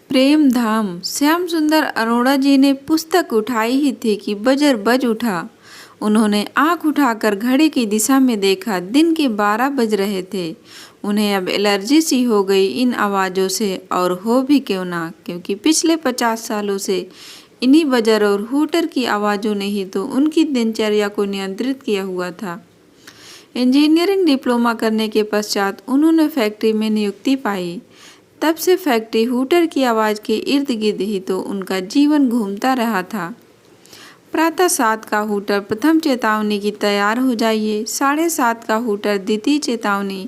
प्रेम धाम। श्याम सुंदर अरोड़ा जी ने पुस्तक उठाई ही थी कि बजर बज उठा। उन्होंने आंख उठाकर घड़ी की दिशा में देखा। दिन के 12 बज रहे थे। उन्हें अब एलर्जी सी हो गई इन आवाज़ों से, और हो भी क्यों ना, क्योंकि पिछले 50 सालों से इन्हीं बजर और हूटर की आवाज़ों ने ही तो उनकी दिनचर्या को नियंत्रित किया हुआ था। इंजीनियरिंग डिप्लोमा करने के पश्चात उन्होंने फैक्ट्री में नियुक्ति पाई। तब से फैक्ट्री हूटर की आवाज़ के इर्द गिर्द ही तो उनका जीवन घूमता रहा था। प्रातः 7 का हूटर प्रथम चेतावनी की तैयार हो जाइए, 7:30 का हूटर द्वितीय चेतावनी,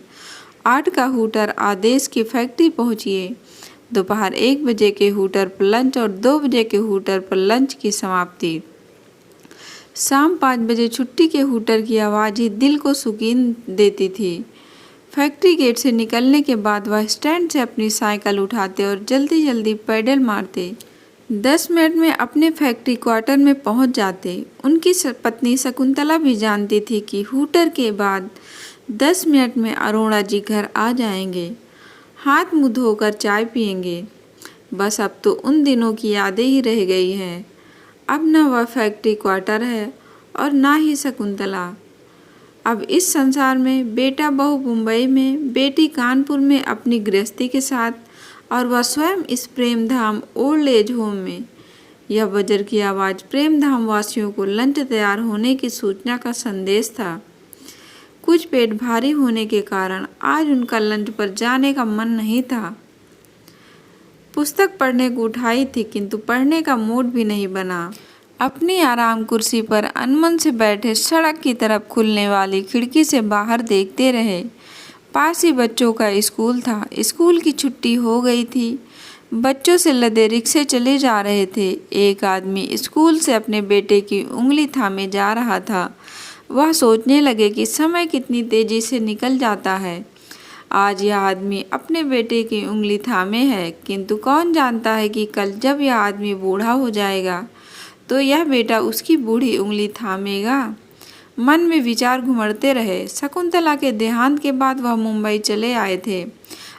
8 का हूटर आदेश की फैक्ट्री पहुंचिए, दोपहर 1 बजे के हूटर पर लंच और 2 बजे के हूटर पर लंच की समाप्ति। शाम 5 बजे छुट्टी के हूटर की आवाज़ ही दिल को सुकून देती थी। फैक्ट्री गेट से निकलने के बाद वह स्टैंड से अपनी साइकिल उठाते और जल्दी जल्दी पैडल मारते। 10 मिनट में अपने फैक्ट्री क्वार्टर में पहुंच जाते। उनकी पत्नी शकुंतला भी जानती थी कि हूटर के बाद 10 मिनट में अरोड़ा जी घर आ जाएंगे, हाथ मुंह धोकर चाय पिएंगे। बस अब तो उन दिनों की यादें ही रह गई हैं। अब न वह फैक्ट्री क्वार्टर है और ना ही शकुंतला। अब इस संसार में बेटा बहू मुंबई में, बेटी कानपुर में अपनी गृहस्थी के साथ, और वह स्वयं इस प्रेमधाम ओल्ड एज होम में। यह बजर की आवाज़ प्रेमधाम वासियों को लंच तैयार होने की सूचना का संदेश था। कुछ पेट भारी होने के कारण आज उनका लंच पर जाने का मन नहीं था। पुस्तक पढ़ने को उठाई थी, किंतु पढ़ने का मूड भी नहीं बना। अपनी आराम कुर्सी पर अनमन से बैठे सड़क की तरफ खुलने वाली खिड़की से बाहर देखते रहे। पास ही बच्चों का स्कूल था। स्कूल की छुट्टी हो गई थी। बच्चों से लदे रिक्शे चले जा रहे थे। एक आदमी स्कूल से अपने बेटे की उंगली थामे जा रहा था। वह सोचने लगे कि समय कितनी तेजी से निकल जाता है। आज यह आदमी अपने बेटे की उंगली थामे है, किंतु कौन जानता है कि कल जब यह आदमी बूढ़ा हो जाएगा तो यह बेटा उसकी बूढ़ी उंगली थामेगा। मन में विचार घुमड़ते रहे। शकुंतला के देहांत के बाद वह मुंबई चले आए थे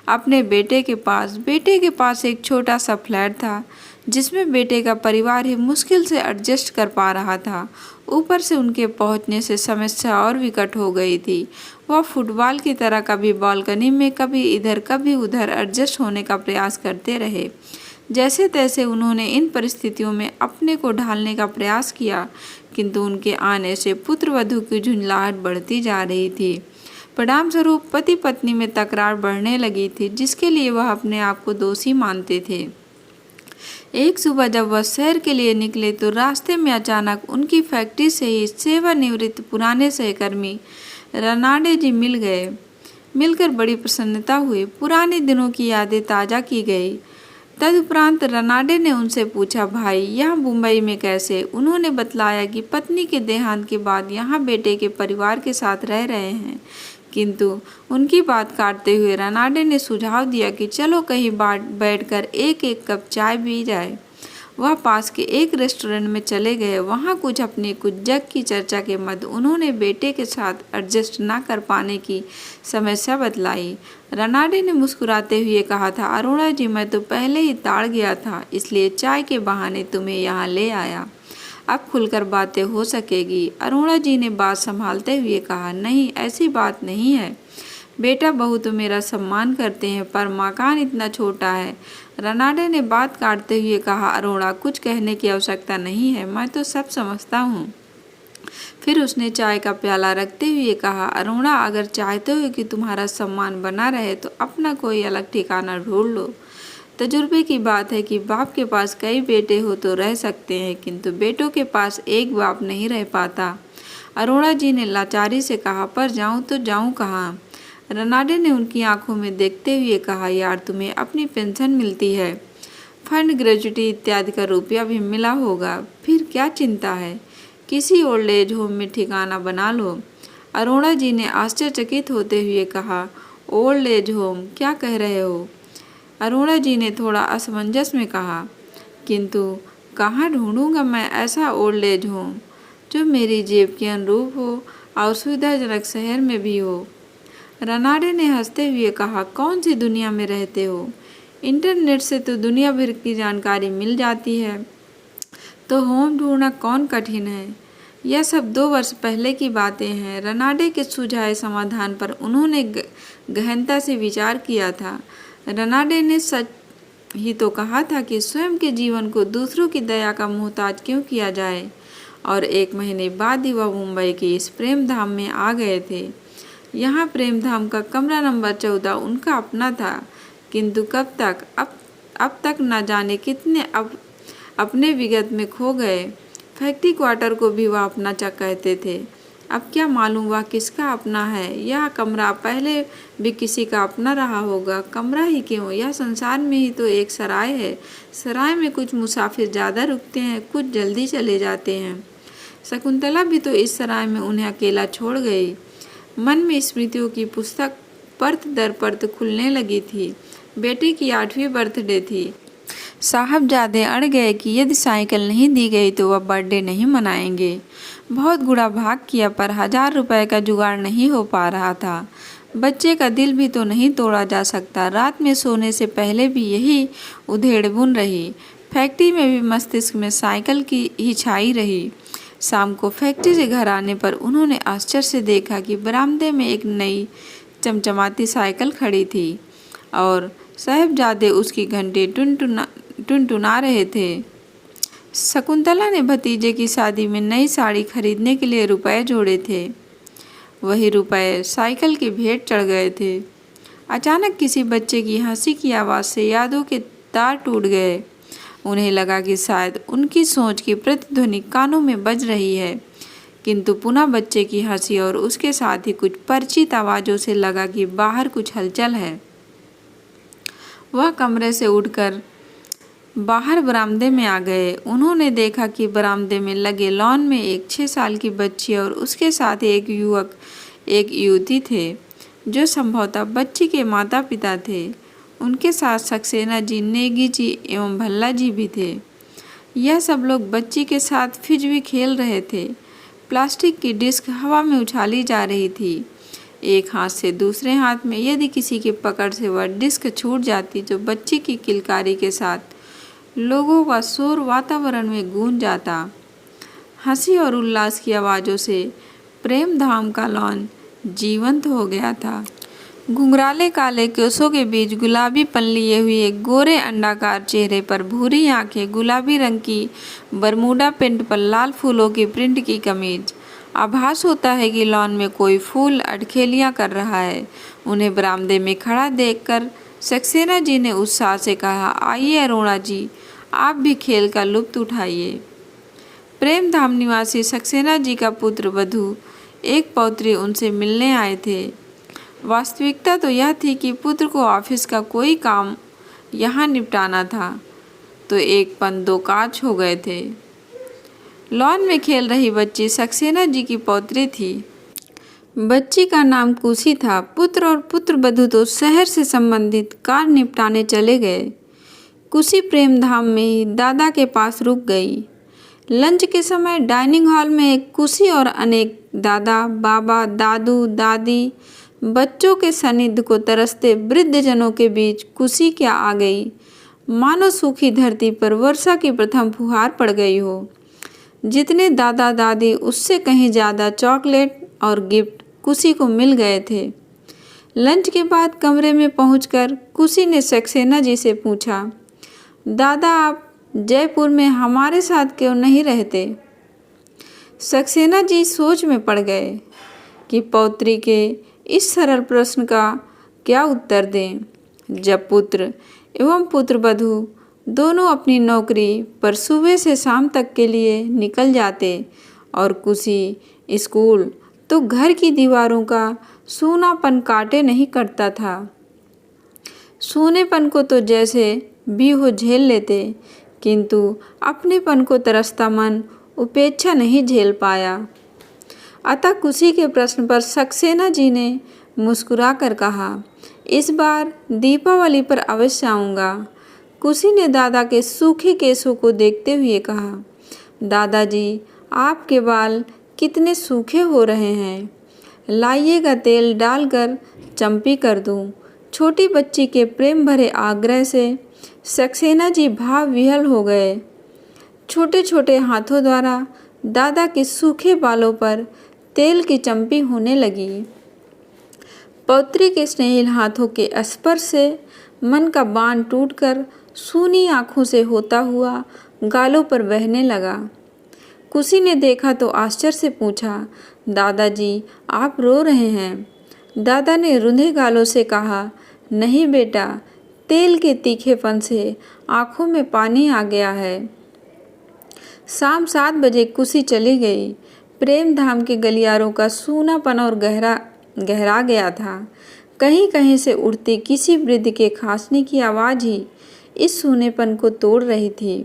अपने बेटे के पास। बेटे के पास एक छोटा सा फ्लैट था जिसमें बेटे का परिवार ही मुश्किल से एडजस्ट कर पा रहा था। ऊपर से उनके पहुंचने से समस्या और विकट हो गई थी। वह फुटबॉल की तरह कभी बालकनी में, कभी इधर कभी उधर एडजस्ट होने का प्रयास करते रहे। जैसे तैसे उन्होंने इन परिस्थितियों में अपने को ढालने का प्रयास किया, किंतु उनके आने से पुत्र वधू की झुंझलाहट बढ़ती जा रही थी। परिणाम स्वरूप पति पत्नी में तकरार बढ़ने लगी थी, जिसके लिए वह अपने आप को दोषी मानते थे। एक सुबह जब वह शहर के लिए निकले तो रास्ते में अचानक उनकी फैक्ट्री से ही सेवानिवृत्त पुराने सहकर्मी रनाडे जी मिल गए। मिलकर बड़ी प्रसन्नता हुई। पुराने दिनों की यादें ताज़ा की गई। तदुपरांत रनाडे ने उनसे पूछा, भाई यहाँ मुंबई में कैसे? उन्होंने बतलाया कि पत्नी के देहांत के बाद यहाँ बेटे के परिवार के साथ रह रहे हैं। किंतु उनकी बात काटते हुए रनाडे ने सुझाव दिया कि चलो कहीं बैठकर एक एक कप चाय पी जाए। वह पास के एक रेस्टोरेंट में चले गए। वहाँ कुछ जग की चर्चा के मध्य उन्होंने बेटे के साथ एडजस्ट न कर पाने की समस्या बतलाई। रनाडे ने मुस्कुराते हुए कहा था, अरुणा जी, मैं तो पहले ही ताड़ गया था, इसलिए चाय के बहाने तुम्हें यहाँ ले आया। अब खुलकर बातें हो सकेगी। अरुणा जी ने बात संभालते हुए कहा, नहीं, ऐसी बात नहीं है। बेटा बहू तो मेरा सम्मान करते हैं, पर मकान इतना छोटा है। रनाडे ने बात काटते हुए कहा, अरोड़ा, कुछ कहने की आवश्यकता नहीं है, मैं तो सब समझता हूँ। फिर उसने चाय का प्याला रखते हुए कहा, अरोड़ा, अगर चाहते हो कि तुम्हारा सम्मान बना रहे तो अपना कोई अलग ठिकाना ढूंढ लो। तजुर्बे की बात है कि बाप के पास कई बेटे हो तो रह सकते हैं, किंतु बेटों के पास एक बाप नहीं रह पाता। अरोड़ा जी ने लाचारी से कहा, पर जाऊँ तो जाऊँ कहाँ? रनाडे ने उनकी आंखों में देखते हुए कहा, यार, तुम्हें अपनी पेंशन मिलती है, फंड, ग्रेजुटी इत्यादि का रुपया भी मिला होगा, फिर क्या चिंता है? किसी ओल्ड एज होम में ठिकाना बना लो। अरोड़ा जी ने आश्चर्यचकित होते हुए कहा, ओल्ड एज होम? क्या कह रहे हो? अरोड़ा जी ने थोड़ा असमंजस में कहा, किंतु कहाँ ढूंढूंगा मैं ऐसा ओल्ड एज होम जो मेरी जेब के अनुरूप हो और सुविधाजनक शहर में भी हो। रनाडे ने हंसते हुए कहा, कौन सी दुनिया में रहते हो? इंटरनेट से तो दुनिया भर की जानकारी मिल जाती है, तो होम ढूंढना कौन कठिन है। यह सब 2 वर्ष पहले की बातें हैं। रनाडे के सुझाए समाधान पर उन्होंने गहनता से विचार किया था। रनाडे ने सच ही तो कहा था कि स्वयं के जीवन को दूसरों की दया का मोहताज क्यों किया जाए। और 1 महीने बाद ही वह मुंबई के इस प्रेम धाम में आ गए थे। यहाँ प्रेम धाम का कमरा नंबर 14 उनका अपना था, किंतु कब तक, अब तक न जाने कितने अपने विगत में खो गए। फैक्ट्री क्वार्टर को भी वह अपना चा कहते थे। अब क्या मालूम वह किसका अपना है। यह कमरा पहले भी किसी का अपना रहा होगा। कमरा ही क्यों, यह संसार में ही तो एक सराय है। सराय में कुछ मुसाफिर ज़्यादा रुकते हैं, कुछ जल्दी चले जाते हैं। शकुंतला भी तो इस सराय में उन्हें अकेला छोड़ गई। मन में स्मृतियों की पुस्तक परत दर परत खुलने लगी थी। बेटे की 8वीं बर्थडे थी। साहबजादे अड़ गए कि यदि साइकिल नहीं दी गई तो वह बर्थडे नहीं मनाएंगे। बहुत गुड़ा भाग किया पर 1000 रुपये का जुगाड़ नहीं हो पा रहा था। बच्चे का दिल भी तो नहीं तोड़ा जा सकता। रात में सोने से पहले भी यही उधेड़-बुन रही। फैक्ट्री में भी मस्तिष्क में साइकिल की ही छाई रही। शाम को फैक्ट्री से घर आने पर उन्होंने आश्चर्य से देखा कि बरामदे में एक नई चमचमाती साइकिल खड़ी थी और साहबजादे उसकी घंटे टुनटुना रहे थे। शकुंतला ने भतीजे की शादी में नई साड़ी खरीदने के लिए रुपए जोड़े थे। वही रुपए साइकिल की भेंट चढ़ गए थे। अचानक किसी बच्चे की हंसी की आवाज़ से यादों के तार टूट गए। उन्हें लगा कि शायद उनकी सोच की प्रतिध्वनि कानों में बज रही है, किंतु पुनः बच्चे की हंसी और उसके साथ ही कुछ परिचित आवाज़ों से लगा कि बाहर कुछ हलचल है। वह कमरे से उठकर बाहर बरामदे में आ गए। उन्होंने देखा कि बरामदे में लगे लॉन में एक 6 साल की बच्ची और उसके साथ एक युवक एक युवती थे, जो संभवतः बच्ची के माता पिता थे। उनके साथ सक्सेना जी, नेगी जी एवं भल्ला जी भी थे। यह सब लोग बच्ची के साथ फिजवी खेल रहे थे। प्लास्टिक की डिस्क हवा में उछाली जा रही थी। एक हाथ से दूसरे हाथ में यदि किसी की पकड़ से वह डिस्क छूट जाती तो बच्ची की किलकारी के साथ लोगों का शोर वातावरण में गूंज जाता। हंसी और उल्लास की आवाज़ों से प्रेम धाम का लॉन जीवंत हो गया था। घुंघराले काले केसों के बीच गुलाबी पन लिए हुए एक गोरे अंडाकार चेहरे पर भूरी आंखें, गुलाबी रंग की बरमूडा पेंट पर लाल फूलों की प्रिंट की कमीज। आभास होता है कि लॉन में कोई फूल अटखेलियाँ कर रहा है। उन्हें बरामदे में खड़ा देखकर सक्सेना जी ने उत्साह से कहा, आइए अरोड़ा जी, आप भी खेल का लुत्फ उठाइए। प्रेम धाम निवासी सक्सेना जी का पुत्र वधू एक पौत्री उनसे मिलने आए थे। वास्तविकता तो यह थी कि पुत्र को ऑफिस का कोई काम यहाँ निपटाना था, तो एक पन दो काज हो गए थे। लॉन में खेल रही बच्ची सक्सेना जी की पौत्री थी। बच्ची का नाम कुशी था। पुत्र और पुत्र वधू तो शहर से संबंधित कार्य निपटाने चले गए। कुशी प्रेम धाम में ही दादा के पास रुक गई। लंच के समय डाइनिंग हॉल में एक कुशी और अनेक दादा, बाबा, दादू, दादी बच्चों के सानिध्य को तरसते वृद्धजनों के बीच कुशी क्या आ गई, मानो सूखी धरती पर वर्षा की प्रथम फुहार पड़ गई हो। जितने दादा दादी उससे कहीं ज़्यादा चॉकलेट और गिफ्ट कुशी को मिल गए थे। लंच के बाद कमरे में पहुंचकर कुशी ने सक्सेना जी से पूछा, दादा आप जयपुर में हमारे साथ क्यों नहीं रहते? सक्सेना जी सोच में पड़ गए कि पौत्री के इस सरल प्रश्न का क्या उत्तर दें, जब पुत्र एवं पुत्रवधू दोनों अपनी नौकरी पर सुबह से शाम तक के लिए निकल जाते और कुशी स्कूल तो घर की दीवारों का सूनापन काटे नहीं करता था। सूनेपन को तो जैसे भी हो झेल लेते, किंतु अपनेपन को तरसता मन उपेक्षा नहीं झेल पाया। अतः कुशी के प्रश्न पर सक्सेना जी ने मुस्कुरा कर कहा, इस बार दीपावली पर अवश्य आऊँगा। कुशी ने दादा के सूखे केसों को देखते हुए कहा, दादाजी आपके बाल कितने सूखे हो रहे हैं, लाइएगा तेल डालकर चंपी कर दूं। छोटी बच्ची के प्रेम भरे आग्रह से सक्सेना जी भाव विह्वल हो गए। छोटे छोटे हाथों द्वारा दादा के सूखे बालों पर तेल की चंपी होने लगी। पौत्री के स्नेहिल हाथों के स्पर्श से मन का बाण टूटकर सूनी आंखों से होता हुआ गालों पर बहने लगा। कुशी ने देखा तो आश्चर्य से पूछा, दादाजी आप रो रहे हैं? दादा ने रुंधे गालों से कहा, नहीं बेटा, तेल के तीखेपन से आंखों में पानी आ गया है। शाम 7 बजे कुशी चली गई। प्रेम धाम के गलियारों का सूनापन और गहरा गया था। कहीं कहीं से उड़ती किसी वृद्ध के खांसने की आवाज़ ही इस सूनेपन को तोड़ रही थी।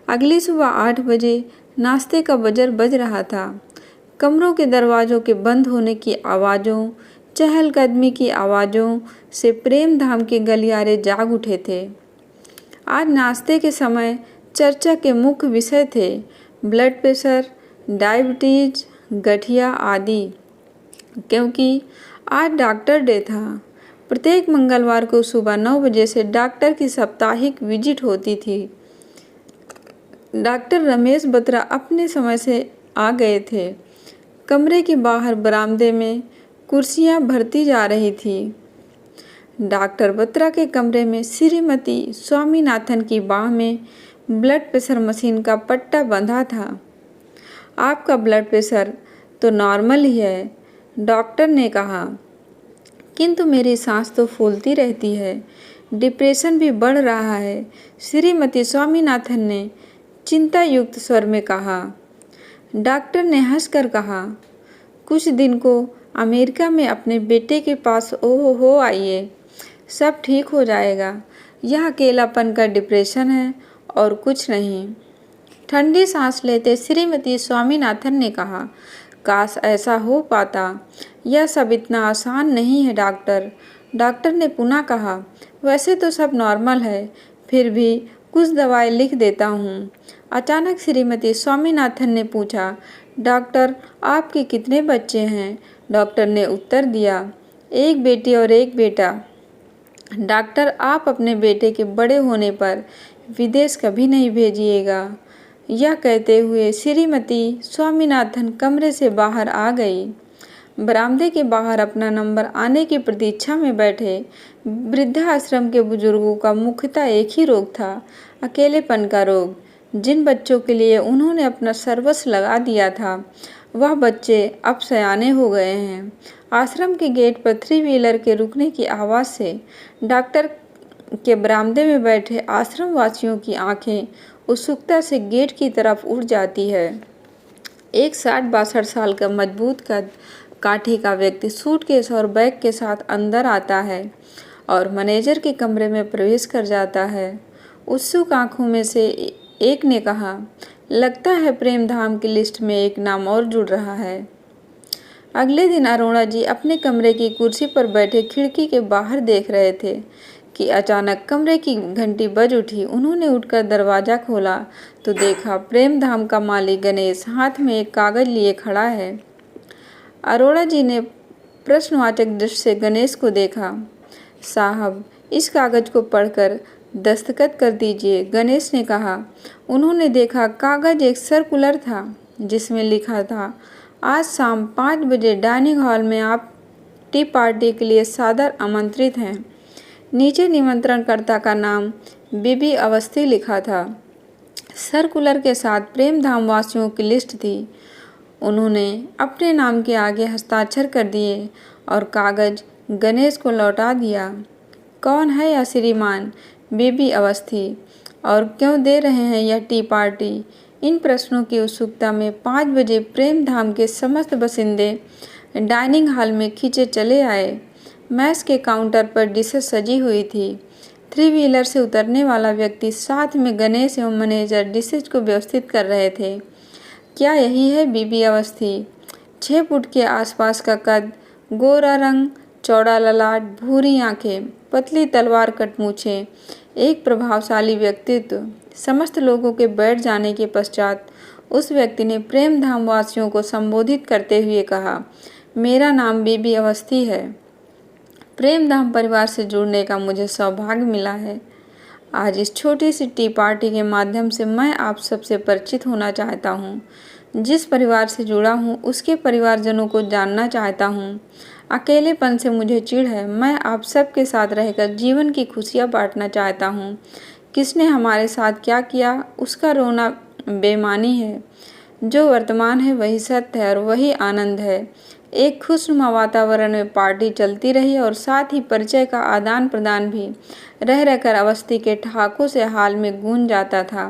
अगली सुबह 8 बजे नाश्ते का बजर बज रहा था। कमरों के दरवाज़ों के बंद होने की आवाज़ों, चहलकदमी की आवाज़ों से प्रेम धाम के गलियारे जाग उठे थे। आज नाश्ते के समय चर्चा के मुख्य विषय थे ब्लड प्रेशर, डायबिटीज, गठिया आदि, क्योंकि आज डॉक्टर डे था। प्रत्येक मंगलवार को सुबह 9 बजे से डॉक्टर की साप्ताहिक विजिट होती थी। डॉक्टर रमेश बत्रा अपने समय से आ गए थे। कमरे के बाहर बरामदे में कुर्सियां भरती जा रही थी। डॉक्टर बत्रा के कमरे में श्रीमती स्वामीनाथन की बाह में ब्लड प्रेशर मशीन का पट्टा बंधा था। आपका ब्लड प्रेशर तो नॉर्मल ही है, डॉक्टर ने कहा, किंतु मेरी सांस तो फूलती रहती है, डिप्रेशन भी बढ़ रहा है, श्रीमती स्वामीनाथन ने चिंता युक्त स्वर में कहा। डॉक्टर ने हंसकर कहा, कुछ दिन को अमेरिका में अपने बेटे के पास हो आइए, सब ठीक हो जाएगा। यह अकेलापन का डिप्रेशन है और कुछ नहीं। ठंडी सांस लेते श्रीमती स्वामीनाथन ने कहा, काश ऐसा हो पाता। यह सब इतना आसान नहीं है डॉक्टर। डॉक्टर ने पुनः कहा, वैसे तो सब नॉर्मल है, फिर भी कुछ दवाएं लिख देता हूँ। अचानक श्रीमती स्वामीनाथन ने पूछा, डॉक्टर आपके कितने बच्चे हैं? डॉक्टर ने उत्तर दिया, एक बेटी और एक बेटा। डॉक्टर आप अपने बेटे के बड़े होने पर विदेश कभी नहीं भेजिएगा। यह कहते हुए श्रीमती स्वामीनाथन कमरे से बाहर आ गई। बरामदे के बाहर अपना नंबर आने की प्रतीक्षा में बैठे वृद्धाश्रम के बुजुर्गों का मुख्यतः एक ही रोग था, अकेलेपन का रोग। जिन बच्चों के लिए उन्होंने अपना सर्वस्व लगा दिया था, वह बच्चे अब सयाने हो गए हैं। आश्रम के गेट पर 3 व्हीलर के रुकने की आवाज़ से डॉक्टर के बरामदे में बैठे आश्रम वासियों की आंखें उत्सुकता से गेट की तरफ उड़ जाती है। एक 60-62 साल का मजबूत कद काठी का व्यक्ति सूटकेस और बैग के साथ अंदर आता है और मैनेजर के कमरे में प्रवेश कर जाता है। उत्सुक आंखों में से एक ने कहा, लगता है प्रेम धाम की लिस्ट में एक नाम और जुड़ रहा है। अगले दिन अरोड़ा जी अपने कमरे की कुर्सी पर बैठे खिड़की के बाहर देख रहे थे कि अचानक कमरे की घंटी बज उठी। उन्होंने उठकर दरवाज़ा खोला तो देखा प्रेम धाम का मालिक गणेश हाथ में एक कागज़ लिए खड़ा है। अरोड़ा जी ने प्रश्नवाचक दृष्टि से गणेश को देखा। साहब, इस कागज़ को पढ़कर दस्तखत कर दीजिए, गणेश ने कहा। उन्होंने देखा कागज़ एक सर्कुलर था जिसमें लिखा था, आज शाम 5 बजे डाइनिंग हॉल में आप टी पार्टी के लिए सादर आमंत्रित हैं। नीचे निमंत्रणकर्ता का नाम बीबी अवस्थी लिखा था। सर्कुलर के साथ प्रेम धाम वासियों की लिस्ट थी। उन्होंने अपने नाम के आगे हस्ताक्षर कर दिए और कागज़ गणेश को लौटा दिया। कौन है यह श्रीमान बीबी अवस्थी और क्यों दे रहे हैं यह टी पार्टी? इन प्रश्नों की उत्सुकता में 5 बजे प्रेम धाम के समस्त बासिंदे डाइनिंग हॉल में खींचे चले आए। मैस के काउंटर पर डिशेस सजी हुई थी। 3 व्हीलर से उतरने वाला व्यक्ति साथ में गणेश एवं मैनेजर डिशेज को व्यवस्थित कर रहे थे। क्या यही है बीबी अवस्थी? 6 फुट के आसपास का कद, गोरा रंग, चौड़ा ललाट, भूरी आंखें, पतली तलवार कट मूछें, एक प्रभावशाली व्यक्तित्व। समस्त लोगों के बैठ जाने के पश्चात उस व्यक्ति ने प्रेम धाम वासियों को संबोधित करते हुए कहा, मेरा नाम बीबी अवस्थी है। प्रेमधाम परिवार से जुड़ने का मुझे सौभाग्य मिला है। आज इस छोटी सी टी पार्टी के माध्यम से मैं आप सबसे परिचित होना चाहता हूँ। जिस परिवार से जुड़ा हूँ उसके परिवारजनों को जानना चाहता हूँ। अकेलेपन से मुझे चिढ़ है। मैं आप सबके साथ रहकर जीवन की खुशियाँ बांटना चाहता हूँ। किसने हमारे साथ क्या किया उसका रोना बेमानी है। जो वर्तमान है वही सत्य है और वही आनंद है। एक खुशनुमा वातावरण में पार्टी चलती रही और साथ ही परिचय का आदान प्रदान भी रह रहकर अवस्थी के ठहाकों से हाल में गूंज जाता था।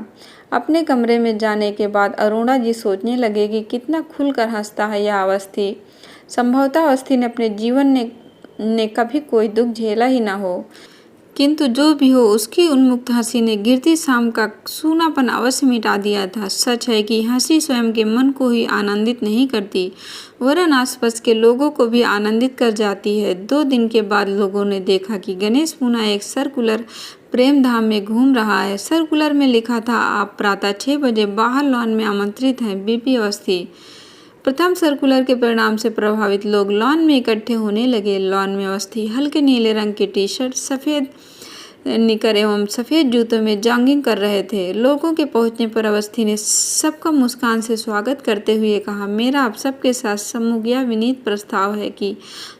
अपने कमरे में जाने के बाद अरुणा जी सोचने लगे कि कितना खुलकर हंसता है यह अवस्थी। संभवतः अवस्थी ने अपने जीवन ने कभी कोई दुख झेला ही ना हो, किंतु जो भी हो उसकी उन्मुक्त हंसी ने गिरती शाम का सूनापन अवश्य मिटा दिया था। सच है कि हंसी स्वयं के मन को ही आनंदित नहीं करती वरन आसपास के लोगों को भी आनंदित कर जाती है। 2 दिन के बाद लोगों ने देखा कि गणेश पुनः एक सर्कुलर प्रेमधाम में घूम रहा है। सर्कुलर में लिखा था, आप प्रातः 6 बजे बाहर लॉन में आमंत्रित हैं। बीपी अवस्थी। प्रथम सर्कुलर के परिणाम से प्रभावित लोग लॉन में इकट्ठे होने लगे। लॉन में अवस्थी हल्के नीले रंग की टी शर्ट, सफ़ेद निकर एवं सफ़ेद जूतों में जॉगिंग कर रहे थे। लोगों के पहुंचने पर अवस्थी ने सबका मुस्कान से स्वागत करते हुए कहा, मेरा आप सबके साथ सम्मुखिया विनीत प्रस्ताव है कि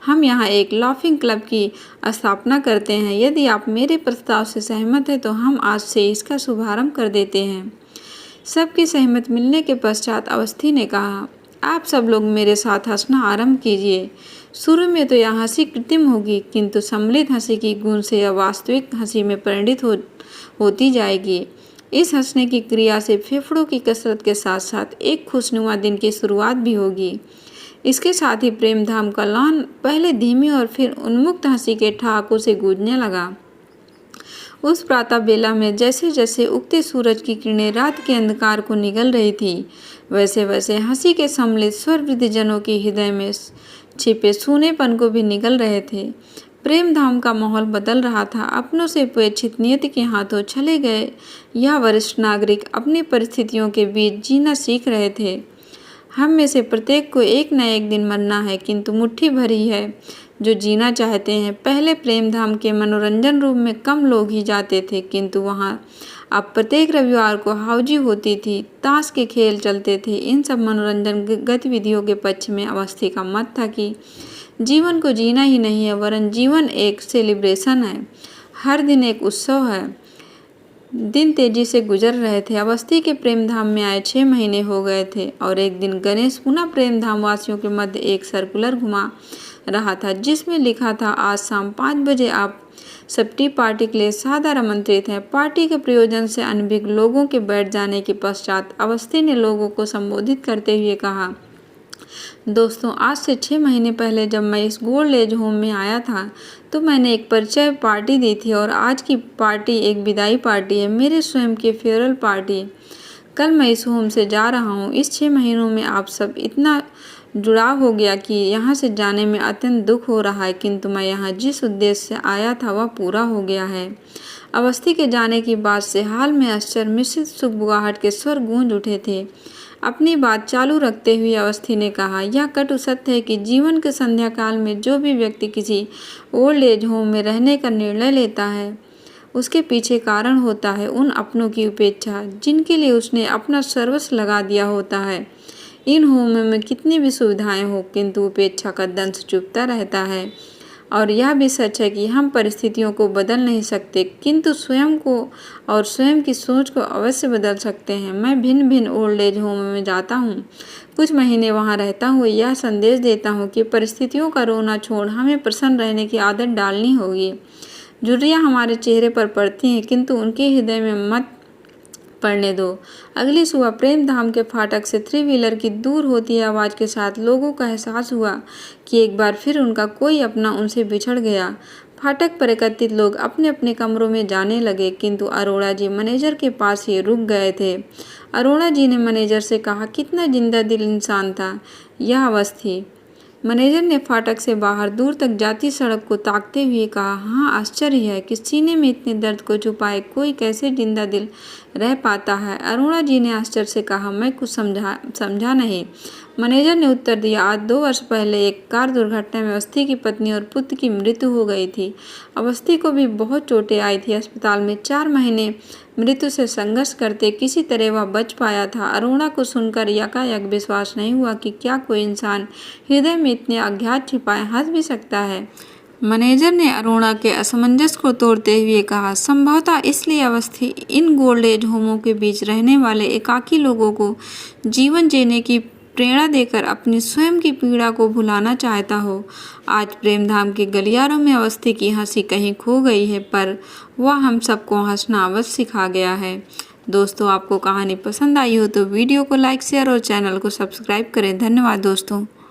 हम यहाँ एक लाफिंग क्लब की स्थापना करते हैं। यदि आप मेरे प्रस्ताव से सहमत हैं तो हम आज से इसका शुभारंभ कर देते हैं। सबकी सहमत मिलने के पश्चात अवस्थी ने कहा, आप सब लोग मेरे साथ हंसना आरंभ कीजिए। शुरू में तो यह हंसी कृत्रिम होगी, किंतु सम्मिलित हंसी की गूंज से यह वास्तविक हंसी में परिणित होती जाएगी। इस हंसने की क्रिया से फेफड़ों की कसरत के साथ साथ एक खुशनुमा दिन की शुरुआत भी होगी। इसके साथ ही प्रेमधाम का लॉन पहले धीमी और फिर उन्मुक्त हंसी के ठहाकों से गूंजने लगा। उस प्रातः बेला में जैसे जैसे उगते सूरज की किरणें रात के अंधकार को निगल रही थी, वैसे वैसे हंसी के सम्मिलित स्वर वृद्धजनों के हृदय में छिपे सूनेपन को भी निगल रहे थे। प्रेमधाम का माहौल बदल रहा था। अपनों से उपेक्षित नियति के हाथों चले गए यह वरिष्ठ नागरिक अपनी परिस्थितियों के बीच जीना सीख रहे थे। हम में से प्रत्येक को एक न एक दिन मरना है, किंतु मुट्ठी भरी है जो जीना चाहते हैं। पहले प्रेमधाम के मनोरंजन रूम में कम लोग ही जाते थे, किंतु वहाँ अब प्रत्येक रविवार को हाउजी होती थी, ताश के खेल चलते थे। इन सब मनोरंजन गतिविधियों के पक्ष में अवस्थी का मत था कि जीवन को जीना ही नहीं है वरन जीवन एक सेलिब्रेशन है, हर दिन एक उत्सव है। दिन तेजी से गुजर रहे थे। अवस्थी के प्रेमधाम में आए 6 महीने हो गए थे और एक दिन गणेश पुनः प्रेमधाम वासियों के मध्य एक सर्कुलर घुमा रहा था जिसमें लिखा था, आज शाम 5 बजे आप सब टी पार्टी के लिए सादर आमंत्रित हैं। पार्टी के प्रयोजन से अनभिज्ञ लोगों के बैठ जाने के पश्चात अवस्थी ने लोगों को संबोधित करते हुए कहा, दोस्तों, आज से 6 महीने पहले जब मैं इस गोल्ड एज होम में आया था तो मैंने एक परिचय पार्टी दी थी और आज की पार्टी एक विदाई पार्टी है, मेरे स्वयं की फेयरवेल पार्टी। कल मैं इस होम से जा रहा हूँ। इस 6 महीनों में आप सब इतना जुड़ाव हो गया कि यहाँ से जाने में अत्यंत दुख हो रहा है, किंतु मैं यहाँ जिस उद्देश्य से आया था वह पूरा हो गया है। अवस्थी के जाने की बात से हाल में आश्चर्य मिश्रित सुगबुगाहट के स्वर गूंज उठे थे। अपनी बात चालू रखते हुए अवस्थी ने कहा, यह कटु सत्य है कि जीवन के संध्या काल में जो भी व्यक्ति किसी ओल्ड एज होम में रहने का निर्णय लेता है उसके पीछे कारण होता है उन अपनों की उपेक्षा जिनके लिए उसने अपना सर्वस्व लगा दिया होता है। इन होमों में कितनी भी सुविधाएं हो, किंतु उपेक्षा का दंश चुभता रहता है। और यह भी सच है कि हम परिस्थितियों को बदल नहीं सकते, किंतु स्वयं को और स्वयं की सोच को अवश्य बदल सकते हैं। मैं भिन्न भिन्न ओल्ड एज होम में जाता हूँ, कुछ महीने वहाँ रहता हूँ, यह संदेश देता हूँ कि परिस्थितियों का रोना छोड़ हमें प्रसन्न रहने की आदत डालनी होगी। झुर्रियाँ हमारे चेहरे पर पड़ती हैं, किंतु उनके हृदय में मत पड़ने दो। अगली सुबह प्रेमधाम के फाटक से 3 व्हीलर की दूर होती आवाज़ के साथ लोगों को एहसास हुआ कि एक बार फिर उनका कोई अपना उनसे बिछड़ गया। फाटक पर एकत्रित लोग अपने अपने कमरों में जाने लगे, किंतु अरोड़ा जी मैनेजर के पास ही रुक गए थे। अरोड़ा जी ने मैनेजर से कहा, कितना जिंदा दिल इंसान था यह अवस्थी। मैनेजर ने फाटक से बाहर दूर तक जाती सड़क को ताकते हुए कहा, हाँ, आश्चर्य है कि सीने में इतने दर्द को छुपाए कोई कैसे जिंदा दिल रह पाता है। अरुणा जी ने आश्चर्य से कहा, मैं कुछ समझा नहीं। मैनेजर ने उत्तर दिया, आज 2 वर्ष पहले एक कार दुर्घटना में अवस्थी की पत्नी और पुत्र की मृत्यु हो गई थी। अवस्थी को भी बहुत चोटें आई थी। अस्पताल में 4 महीने मृत्यु से संघर्ष करते किसी तरह वह बच पाया था। अरुणा को सुनकर यकायक विश्वास नहीं हुआ कि क्या कोई इंसान हृदय में इतने अज्ञात छिपाए हंस भी सकता है। मैनेजर ने अरुणा के असमंजस को तोड़ते हुए कहा, संभवतः इसलिए अवस्थी इन गोल्ड एज होमों के बीच रहने वाले एकाकी लोगों को जीवन जीने की प्रेरणा देकर अपनी स्वयं की पीड़ा को भुलाना चाहता हो। आज प्रेमधाम के गलियारों में अवस्थी की हंसी कहीं खो गई है, पर वह हम सबको हंसना अवश्य सिखा गया है। दोस्तों, आपको कहानी पसंद आई हो तो वीडियो को लाइक, शेयर और चैनल को सब्सक्राइब करें। धन्यवाद दोस्तों।